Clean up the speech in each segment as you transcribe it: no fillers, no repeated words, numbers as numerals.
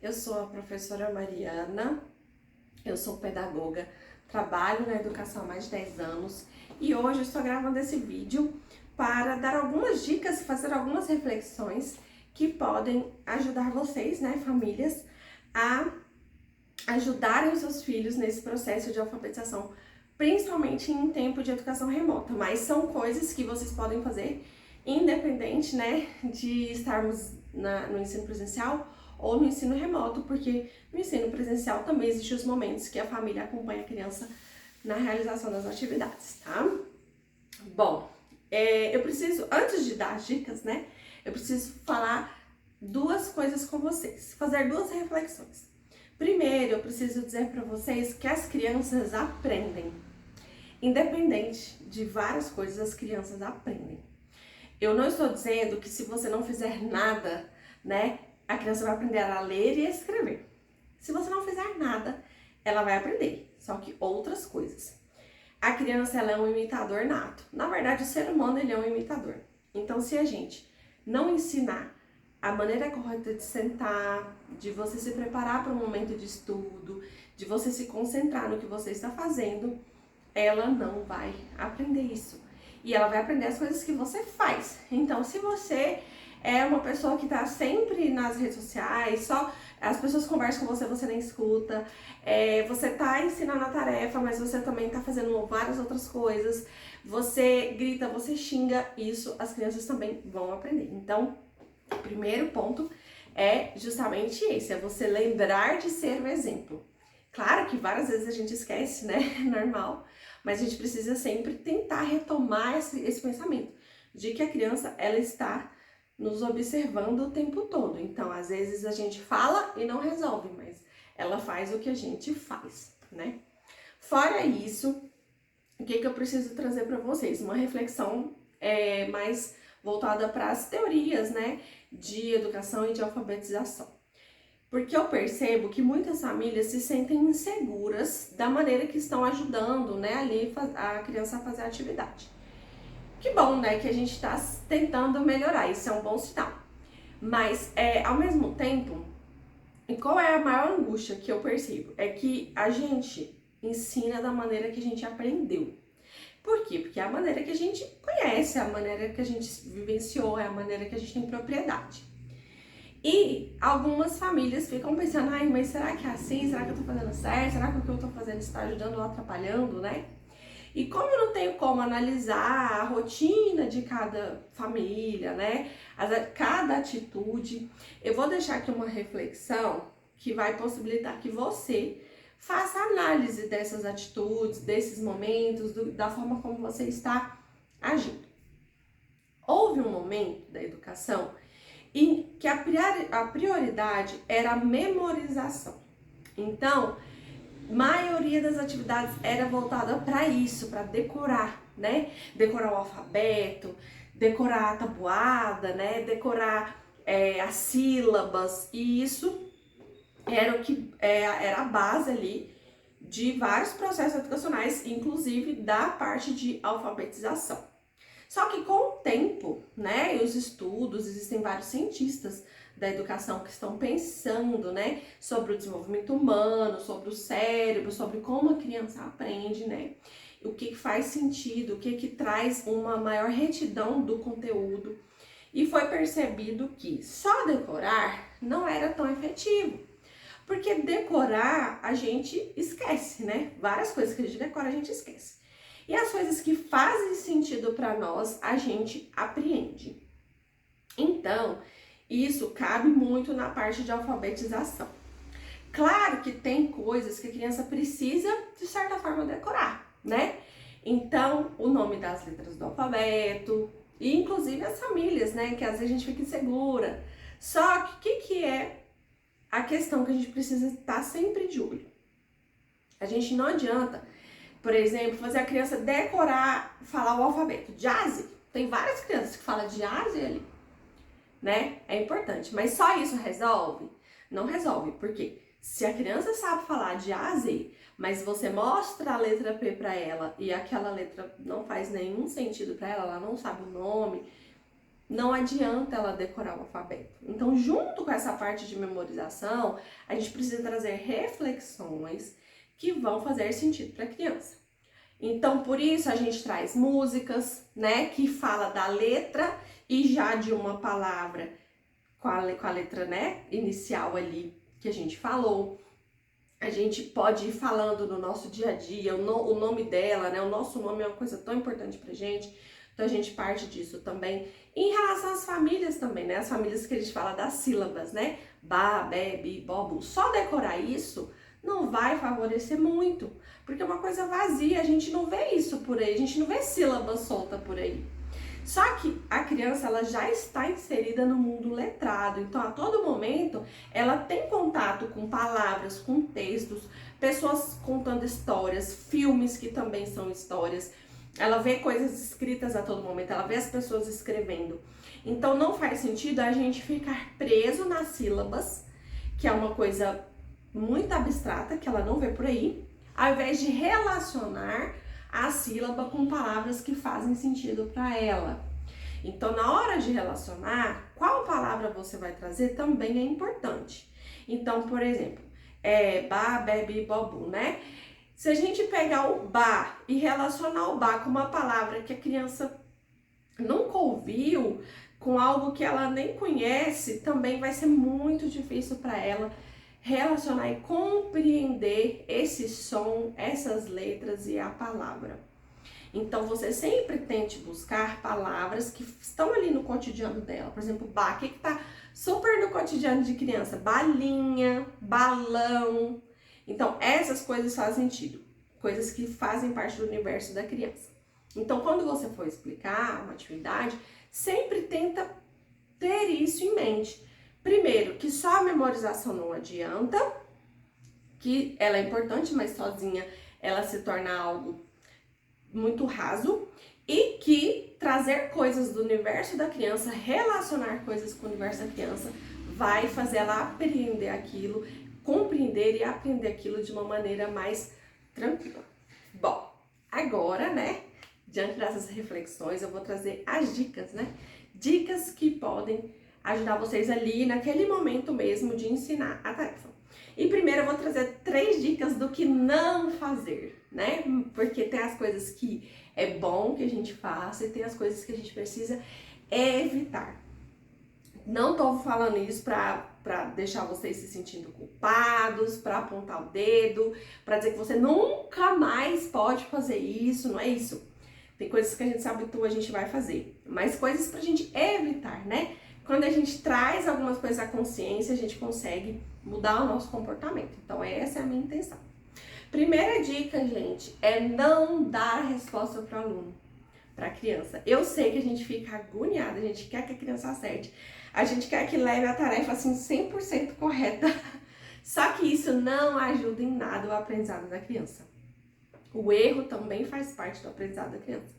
Eu sou a professora Mariana, eu sou pedagoga, trabalho na educação há mais de 10 anos e hoje eu estou gravando esse vídeo para dar algumas dicas, fazer algumas reflexões que podem ajudar vocês, né, famílias, a ajudarem os seus filhos nesse processo de alfabetização, principalmente em tempo de educação remota, mas são coisas que vocês podem fazer independente, né, de estarmos no ensino presencial ou no ensino remoto, porque no ensino presencial também existem os momentos que a família acompanha a criança na realização das atividades, tá? Bom, eu preciso, antes de dar as dicas, né, eu preciso falar duas coisas com vocês, fazer duas reflexões. Primeiro, eu preciso dizer para vocês que as crianças aprendem. Independente de várias coisas, as crianças aprendem. Eu não estou dizendo que se você não fizer nada, né, a criança vai aprender a ler e a escrever. Se você não fizer nada, ela vai aprender, só que outras coisas. A criança, ela é um imitador nato. Na verdade, o ser humano, ele é um imitador. Então, se a gente não ensinar a maneira correta de sentar, de você se preparar para um momento de estudo, de você se concentrar no que você está fazendo, ela não vai aprender isso. E ela vai aprender as coisas que você faz. Então, se você é uma pessoa que está sempre nas redes sociais, só as pessoas conversam com você, você nem escuta, você está ensinando a tarefa, mas você também está fazendo várias outras coisas, você grita, você xinga, isso as crianças também vão aprender. Então, o primeiro ponto é justamente esse, é você lembrar de ser o exemplo. Claro que várias vezes a gente esquece, né? Normal, mas a gente precisa sempre tentar retomar esse pensamento de que a criança, ela está nos observando o tempo todo. Então, às vezes a gente fala e não resolve, mas ela faz o que a gente faz, né? Fora isso, o que eu preciso trazer para vocês? Uma reflexão mais voltada para as teorias, né, de educação e de alfabetização. Porque eu percebo que muitas famílias se sentem inseguras da maneira que estão ajudando, né, ali a criança a fazer a atividade. Que bom, né, que a gente está tentando melhorar, isso é um bom sinal. Mas, ao mesmo tempo, e qual é a maior angústia que eu percebo? É que a gente ensina da maneira que a gente aprendeu. Por quê? Porque é a maneira que a gente conhece, é a maneira que a gente vivenciou, é a maneira que a gente tem propriedade. E algumas famílias ficam pensando, ai, mas será que é assim? Será que eu tô fazendo certo? Será que o que eu tô fazendo está ajudando ou atrapalhando, né? E como eu não tenho como analisar a rotina de cada família, né? Cada atitude, eu vou deixar aqui uma reflexão que vai possibilitar que você faça análise dessas atitudes, desses momentos, da forma como você está agindo. Houve um momento da educação em que a prioridade era a memorização. Então, maioria das atividades era voltada para isso, para decorar, né? Decorar o alfabeto, decorar a tabuada, né? Decorar as sílabas, e isso era o que era a base ali de vários processos educacionais, inclusive da parte de alfabetização. Só que com o tempo, né, e os estudos, existem vários cientistas da educação que estão pensando, né, sobre o desenvolvimento humano, sobre o cérebro, sobre como a criança aprende, né, o que faz sentido, o que traz uma maior retidão do conteúdo. E foi percebido que só decorar não era tão efetivo. Porque decorar a gente esquece, né? Várias coisas que a gente decora a gente esquece. E as coisas que fazem sentido para nós, a gente apreende. Então, isso cabe muito na parte de alfabetização. Claro que tem coisas que a criança precisa, de certa forma, decorar, né? Então, o nome das letras do alfabeto, e inclusive as famílias, né? Que às vezes a gente fica insegura. Só que o que é a questão que a gente precisa estar sempre de olho? A gente não adianta, por exemplo, fazer a criança decorar, falar o alfabeto. Jazzy, tem várias crianças que falam Jazzy ali, né? É importante, mas só isso resolve? Não resolve, porque se a criança sabe falar Jazzy, mas você mostra a letra P para ela e aquela letra não faz nenhum sentido para ela, ela não sabe o nome, não adianta ela decorar o alfabeto. Então, junto com essa parte de memorização, a gente precisa trazer reflexões que vão fazer sentido para a criança. Então, por isso a gente traz músicas, né, que fala da letra e já de uma palavra com a letra, né, inicial ali que a gente falou. A gente pode ir falando no nosso dia a dia, o nome dela, né, o nosso nome é uma coisa tão importante pra gente. Então a gente parte disso também. Em relação às famílias também, né? As famílias que a gente fala das sílabas, né? Ba, be, bi, bobu. Só decorar isso não vai favorecer muito. Porque é uma coisa vazia, a gente não vê isso por aí, a gente não vê sílaba solta por aí. Só que a criança, ela já está inserida no mundo letrado, então a todo momento ela tem contato com palavras, com textos, pessoas contando histórias, filmes que também são histórias. Ela vê coisas escritas a todo momento, ela vê as pessoas escrevendo. Então não faz sentido a gente ficar preso nas sílabas, que é uma coisa muito abstrata, que ela não vê por aí, ao invés de relacionar a sílaba com palavras que fazem sentido para ela. Então, na hora de relacionar, qual palavra você vai trazer também é importante. Então, por exemplo, ba, be, bi, bobu, né? Se a gente pegar o ba e relacionar o ba com uma palavra que a criança nunca ouviu, com algo que ela nem conhece, também vai ser muito difícil para ela relacionar e compreender esse som, essas letras e a palavra. Então, você sempre tente buscar palavras que estão ali no cotidiano dela. Por exemplo, ba, o que está super no cotidiano de criança? Balinha, balão. Então, essas coisas fazem sentido. Coisas que fazem parte do universo da criança. Então, quando você for explicar uma atividade, sempre tenta ter isso em mente. Primeiro, que só a memorização não adianta, que ela é importante, mas sozinha ela se torna algo muito raso, e que trazer coisas do universo da criança, relacionar coisas com o universo da criança, vai fazer ela apreender aquilo, compreender e aprender aquilo de uma maneira mais tranquila. Bom, agora, né, diante dessas reflexões, eu vou trazer as dicas, né? Dicas que podem ajudar vocês ali naquele momento mesmo de ensinar a tarefa. E primeiro eu vou trazer 3 dicas do que não fazer, né? Porque tem as coisas que é bom que a gente faça e tem as coisas que a gente precisa evitar. Não tô falando isso pra deixar vocês se sentindo culpados, pra apontar o dedo, pra dizer que você nunca mais pode fazer isso, não é isso. Tem coisas que a gente se habitua, a gente vai fazer, mas coisas pra gente evitar, né? Quando a gente traz algumas coisas à consciência, a gente consegue mudar o nosso comportamento. Então, essa é a minha intenção. Primeira dica, gente, é não dar resposta para o aluno, para a criança. Eu sei que a gente fica agoniada, a gente quer que a criança acerte, a gente quer que leve a tarefa assim 100% correta. Só que isso não ajuda em nada o aprendizado da criança. O erro também faz parte do aprendizado da criança.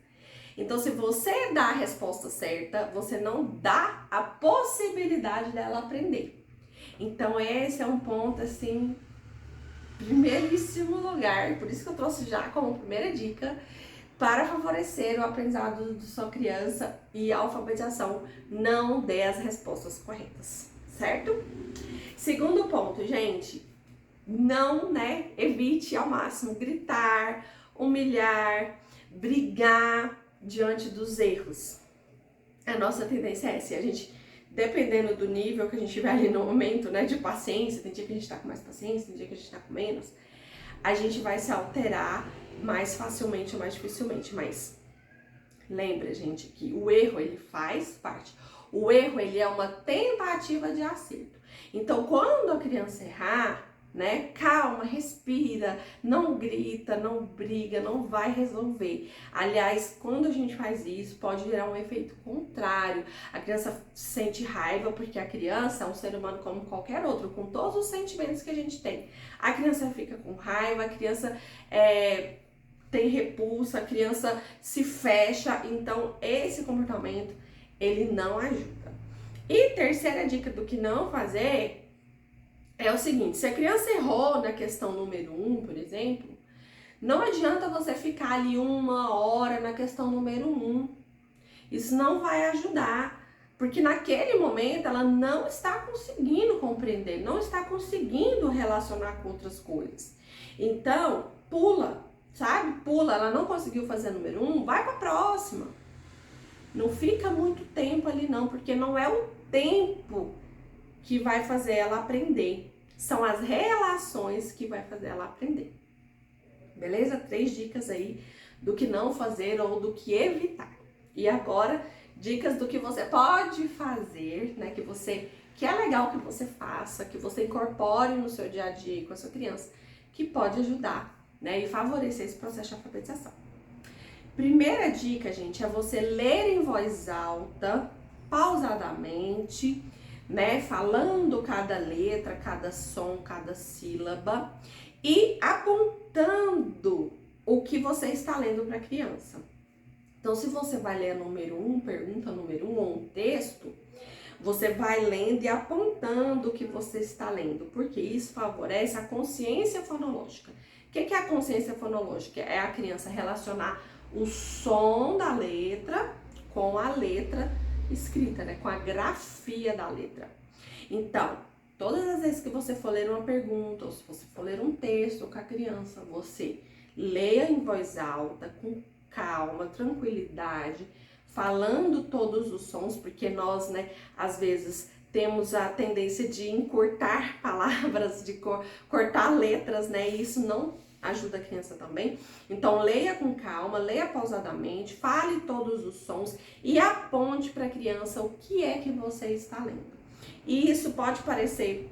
Então, se você dá a resposta certa, você não dá a possibilidade dela aprender. Então, esse é um ponto, assim, primeiríssimo lugar. Por isso que eu trouxe já como primeira dica para favorecer o aprendizado da sua criança e a alfabetização. Não dê as respostas corretas, certo? Segundo ponto, gente, não, né, evite ao máximo gritar, humilhar, brigar diante dos erros. A nossa tendência é essa, a gente, dependendo do nível que a gente tiver ali no momento, né, de paciência, tem dia que a gente tá com mais paciência, tem dia que a gente tá com menos, a gente vai se alterar mais facilmente ou mais dificilmente, mas lembra, gente, que o erro, ele faz parte. O erro, ele é uma tentativa de acerto. Então, quando a criança errar, né, calma, respira, não grita, não briga, não vai resolver. Aliás, quando a gente faz isso, pode gerar um efeito contrário. A criança sente raiva, porque a criança é um ser humano como qualquer outro, com todos os sentimentos que a gente tem. A criança fica com raiva, a criança tem repulsa, a criança se fecha, então esse comportamento, ele não ajuda. E terceira dica do que não fazer é o seguinte: se a criança errou na questão número 1, por exemplo, não adianta você ficar ali 1 hora na questão número 1. Isso não vai ajudar. Porque naquele momento ela não está conseguindo compreender, não está conseguindo relacionar com outras coisas. Então, pula, sabe? Pula, ela não conseguiu fazer número 1, vai para a próxima. Não fica muito tempo ali não, porque não é o tempo que vai fazer ela aprender. São as relações que vai fazer ela aprender. Beleza? 3 dicas aí do que não fazer ou do que evitar. E agora, dicas do que você pode fazer, né? Que é legal que você faça, que você incorpore no seu dia a dia com a sua criança, que pode ajudar, né? E favorecer esse processo de alfabetização. Primeira dica, gente, é você ler em voz alta, pausadamente, né? Falando cada letra, cada som, cada sílaba e apontando o que você está lendo para a criança. Então, se você vai ler número 1, pergunta número 1 ou um texto, você vai lendo e apontando o que você está lendo, porque isso favorece a consciência fonológica. O que é a consciência fonológica? É a criança relacionar o som da letra com a letra escrita, né? Com a grafia da letra. Então, todas as vezes que você for ler uma pergunta, ou se você for ler um texto com a criança, você leia em voz alta, com calma, tranquilidade, falando todos os sons, porque nós, né, às vezes temos a tendência de encurtar palavras, de cortar letras, né, e isso não ajuda a criança também. Então, leia com calma, leia pausadamente, fale todos os sons e aponte para a criança o que é que você está lendo. E isso pode parecer,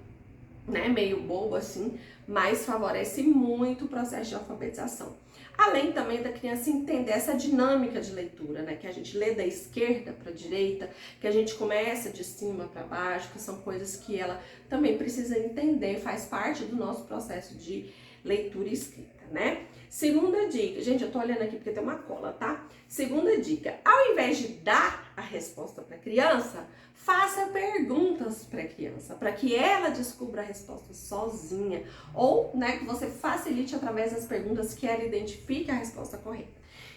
né, meio bobo assim, mas favorece muito o processo de alfabetização. Além também da criança entender essa dinâmica de leitura, né, que a gente lê da esquerda para a direita, que a gente começa de cima para baixo, que são coisas que ela também precisa entender, faz parte do nosso processo de leitura e escrita, né? Segunda dica, gente, eu tô olhando aqui porque tem uma cola, tá? Segunda dica, ao invés de dar a resposta para a criança, faça perguntas para a criança, para que ela descubra a resposta sozinha, ou, né, que você facilite através das perguntas que ela identifique a resposta correta.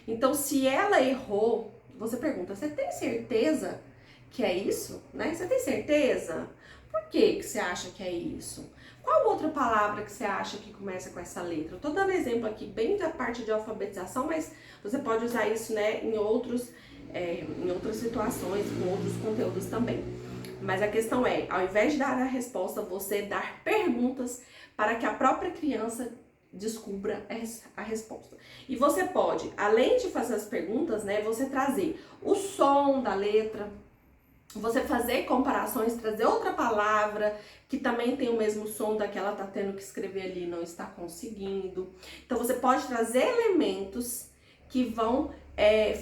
Então, se ela errou, você pergunta: você tem certeza que é isso? Né? Você tem certeza? Por que você acha que é isso? Qual outra palavra que você acha que começa com essa letra? Eu tô dando exemplo aqui bem da parte de alfabetização, mas você pode usar isso, né, em outras situações, com outros conteúdos também. Mas a questão é, ao invés de dar a resposta, você dar perguntas para que a própria criança descubra a resposta. E você pode, além de fazer as perguntas, né, você trazer o som da letra, você fazer comparações, trazer outra palavra que também tem o mesmo som da que ela está tendo que escrever ali e não está conseguindo. Então você pode trazer elementos que vão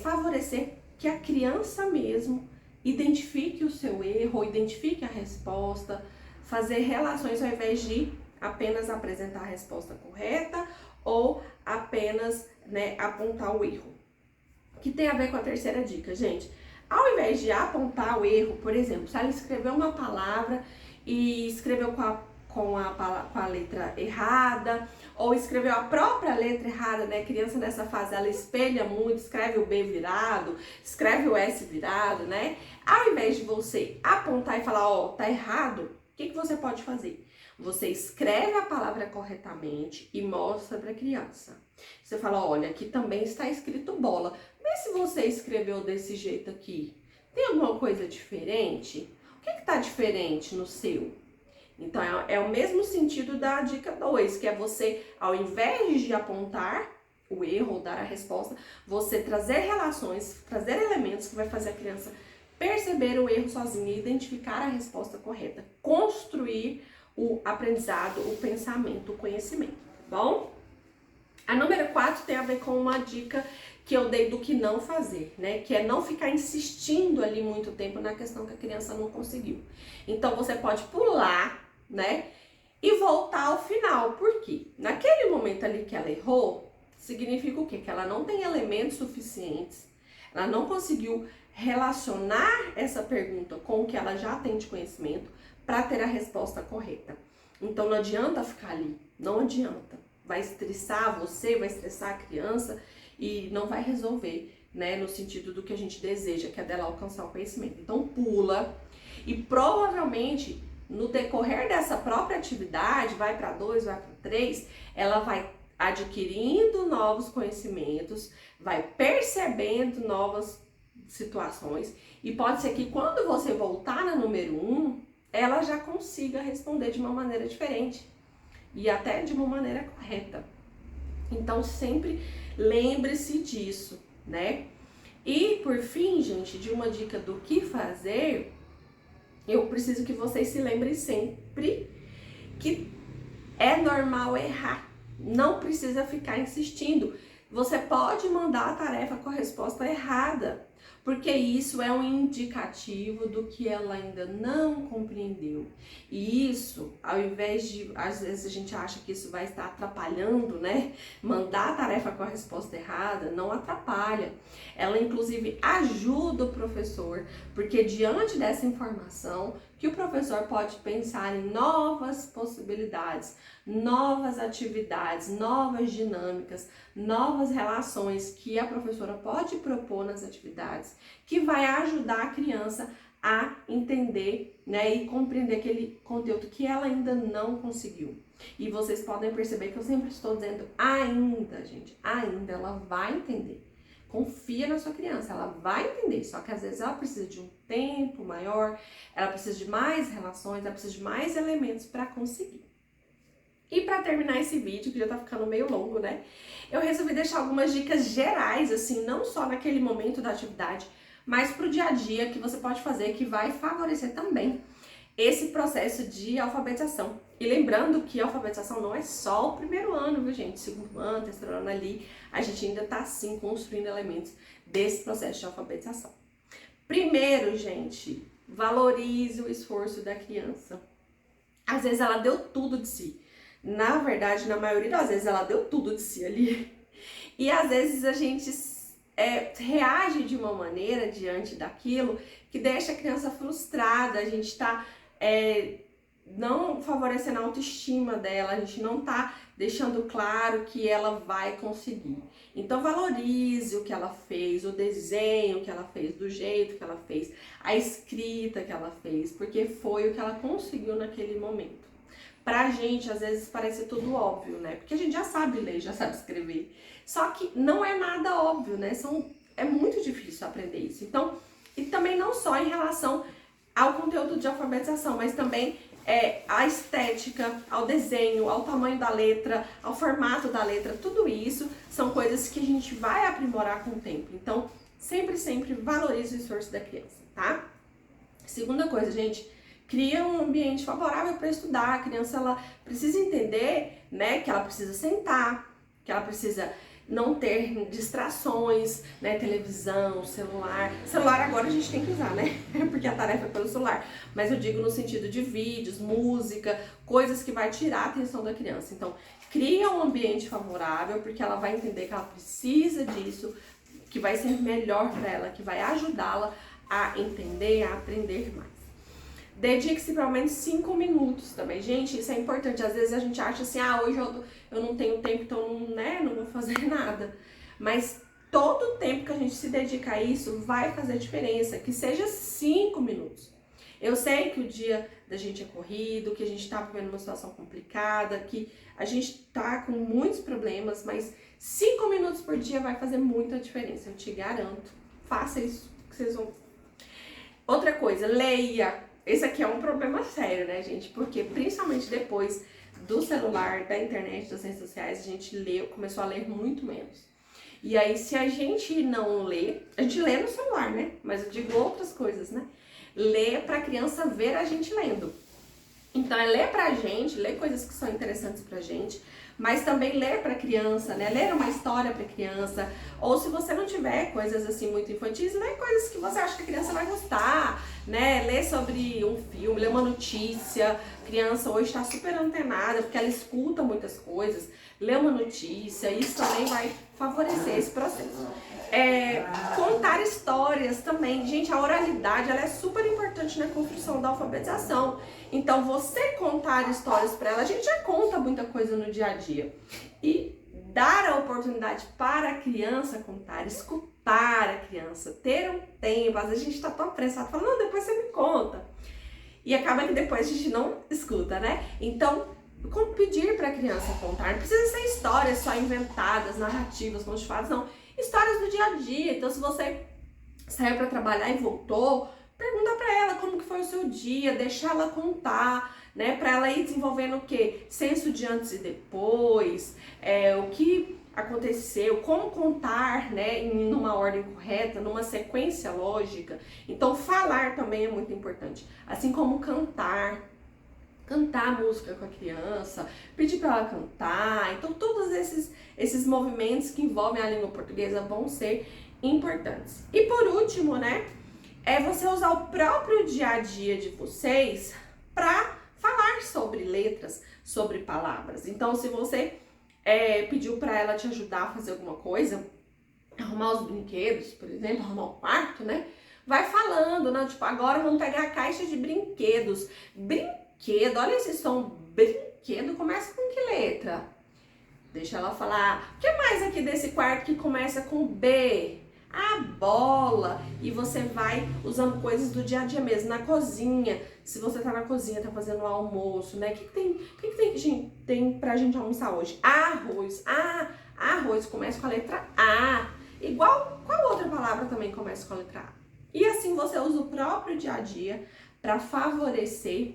favorecer que a criança mesmo identifique o seu erro, identifique a resposta, fazer relações ao invés de apenas apresentar a resposta correta ou apenas, né, apontar o erro. Que tem a ver com a terceira dica, gente. Ao invés de apontar o erro, por exemplo, se ela escreveu uma palavra e escreveu com a letra errada, ou escreveu a própria letra errada, né? A criança nessa fase, ela espelha muito, escreve o B virado, escreve o S virado, né? Ao invés de você apontar e falar, ó, tá errado, o que você pode fazer? Você escreve a palavra corretamente e mostra para a criança. Você fala, olha, aqui também está escrito bola. Vê se você escreveu desse jeito aqui. Tem alguma coisa diferente? O que está diferente no seu? Então, é o mesmo sentido da dica 2, que é você, ao invés de apontar o erro ou dar a resposta, você trazer relações, trazer elementos que vai fazer a criança perceber o erro sozinha e identificar a resposta correta. Construir o aprendizado, o pensamento, o conhecimento, tá bom? A número 4 tem a ver com uma dica que eu dei do que não fazer, né? Que é não ficar insistindo ali muito tempo na questão que a criança não conseguiu. Então, você pode pular, né? E voltar ao final. Por quê? Naquele momento ali que ela errou, significa o quê? Que ela não tem elementos suficientes, ela não conseguiu relacionar essa pergunta com o que ela já tem de conhecimento para ter a resposta correta. Então, não adianta ficar ali, não adianta. Vai estressar você, vai estressar a criança e não vai resolver né, no sentido do que a gente deseja, que é dela alcançar o conhecimento. Então pula e provavelmente no decorrer dessa própria atividade, vai para 2, vai para 3, ela vai adquirindo novos conhecimentos, vai percebendo novas situações e pode ser que quando você voltar na número 1, ela já consiga responder de uma maneira diferente e até de uma maneira correta. Então sempre lembre-se disso, né? E por fim, gente, de uma dica do que fazer, eu preciso que vocês se lembrem sempre que é normal errar. Não precisa ficar insistindo. Você pode mandar a tarefa com a resposta errada, porque isso é um indicativo do que ela ainda não compreendeu. E isso, ao invés de, às vezes a gente acha que isso vai estar atrapalhando, né? Mandar a tarefa com a resposta errada não atrapalha. Ela, inclusive, ajuda o professor, porque diante dessa informação, que o professor pode pensar em novas possibilidades, novas atividades, novas dinâmicas, novas relações que a professora pode propor nas atividades, que vai ajudar a criança a entender, né, e compreender aquele conteúdo que ela ainda não conseguiu. E vocês podem perceber que eu sempre estou dizendo ainda, gente, ainda ela vai entender. Confia na sua criança, ela vai entender, só que às vezes ela precisa de um tempo maior, ela precisa de mais relações, ela precisa de mais elementos para conseguir. E para terminar esse vídeo, que já tá ficando meio longo, né? Eu resolvi deixar algumas dicas gerais, assim, não só naquele momento da atividade, mas pro dia a dia que você pode fazer, que vai favorecer também esse processo de alfabetização. E lembrando que a alfabetização não é só o primeiro ano, viu, gente? Segundo ano, terceiro ano ali, a gente ainda tá, sim, construindo elementos desse processo de alfabetização. Primeiro, gente, valorize o esforço da criança. Às vezes ela deu tudo de si. Na verdade, na maioria das vezes, ela deu tudo de si ali. E às vezes a gente reage de uma maneira diante daquilo que deixa a criança frustrada, a gente está não favorecendo a autoestima dela, a gente não está deixando claro que ela vai conseguir. Então valorize o que ela fez, o desenho que ela fez, do jeito que ela fez, a escrita que ela fez, porque foi o que ela conseguiu naquele momento. Pra gente, às vezes, parece tudo óbvio, né? Porque a gente já sabe ler, já sabe escrever. Só que não é nada óbvio, né? É muito difícil aprender isso. Então, e também não só em relação ao conteúdo de alfabetização, mas também à estética, ao desenho, ao tamanho da letra, ao formato da letra. Tudo isso são coisas que a gente vai aprimorar com o tempo. Então, sempre valorize o esforço da criança, tá? Segunda coisa, gente, cria um ambiente favorável para estudar. A criança, ela precisa entender, né, que ela precisa sentar, que ela precisa não ter distrações, né, televisão, celular. Celular agora a gente tem que usar, né, porque a tarefa é pelo celular. Mas eu digo no sentido de vídeos, música, coisas que vai tirar a atenção da criança. Então, cria um ambiente favorável, porque ela vai entender que ela precisa disso, que vai ser melhor para ela, que vai ajudá-la a entender, a aprender mais. Dedique-se pelo menos 5 minutos também. Gente, isso é importante. Às vezes a gente acha assim, hoje eu não tenho tempo, então não vou fazer nada. Mas todo o tempo que a gente se dedica a isso vai fazer diferença, que seja 5 minutos. Eu sei que o dia da gente é corrido, que a gente tá vivendo uma situação complicada, que a gente tá com muitos problemas, mas 5 minutos por dia vai fazer muita diferença, eu te garanto. Faça isso, que vocês vão... Outra coisa, leia. Esse aqui é um problema sério, né, gente? Porque principalmente depois do celular, da internet, das redes sociais, a gente começou a ler muito menos. E aí, se a gente não lê, a gente lê no celular, né? Mas eu digo outras coisas, né? Lê pra criança ver a gente lendo. Então, é ler pra gente, ler coisas que são interessantes pra gente, mas também ler pra criança, né? Ler uma história pra criança. Ou se você não tiver coisas assim muito infantis, lê coisas que você acha que a criança vai gostar, né? Ler sobre um filme, ler uma notícia. A criança hoje está super antenada, porque ela escuta muitas coisas. Ler uma notícia, isso também vai favorecer esse processo. Contar histórias também. Gente, a oralidade, ela é super importante na construção da alfabetização. Então, você contar histórias para ela, a gente já conta muita coisa no dia a dia. E dar a oportunidade para a criança contar, escutar a criança, ter um tempo. Às vezes a gente tá tão apressado, falando, não, depois você me conta. E acaba que depois a gente não escuta, né? Então, como pedir para a criança contar? Não precisa ser histórias só inventadas, narrativas, como te faz, não. Histórias do dia a dia. Então, se você saiu para trabalhar e voltou, pergunta para ela como que foi o seu dia, deixa ela contar, né? Para ela ir desenvolvendo o quê? Senso de antes e depois, o que aconteceu, como contar, né, numa ordem correta, numa sequência lógica. Então, falar também é muito importante, assim como cantar música com a criança, pedir para ela cantar. Então, todos esses movimentos que envolvem a língua portuguesa vão ser importantes. E por último, né, é você usar o próprio dia a dia de vocês para falar sobre letras, sobre palavras. Então, se você pediu para ela te ajudar a fazer alguma coisa, arrumar os brinquedos, por exemplo, arrumar o quarto, né? Vai falando, né? Tipo, agora vamos pegar a caixa de brinquedos. Brinquedo, olha esse som, brinquedo, começa com que letra? Deixa ela falar. O que mais aqui desse quarto que começa com B? A bola. E você vai usando coisas do dia a dia mesmo. Na cozinha, se você tá na cozinha, tá fazendo um almoço, né? O que tem pra gente almoçar hoje? Arroz. Ah, arroz começa com a letra A. Igual, qual outra palavra também começa com a letra A? E assim você usa o próprio dia a dia para favorecer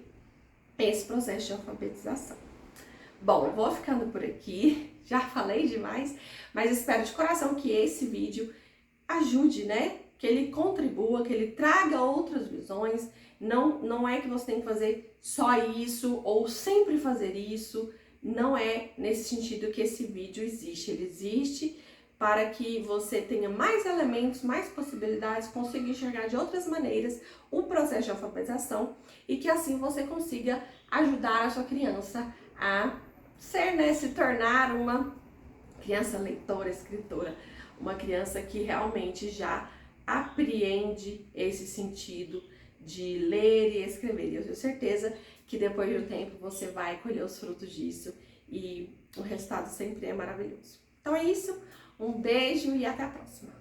esse processo de alfabetização. Bom, eu vou ficando por aqui, já falei demais, mas espero de coração que esse vídeo ajude, né? Que ele contribua, que ele traga outras visões. Não é que você tem que fazer só isso ou sempre fazer isso. Não é nesse sentido que esse vídeo existe. Ele existe para que você tenha mais elementos, mais possibilidades, consiga enxergar de outras maneiras o processo de alfabetização e que assim você consiga ajudar a sua criança a ser, né, se tornar uma criança leitora, escritora, uma criança que realmente já apreende esse sentido de ler e escrever. E eu tenho certeza que depois de um tempo você vai colher os frutos disso e o resultado sempre é maravilhoso. Então é isso, um beijo e até a próxima!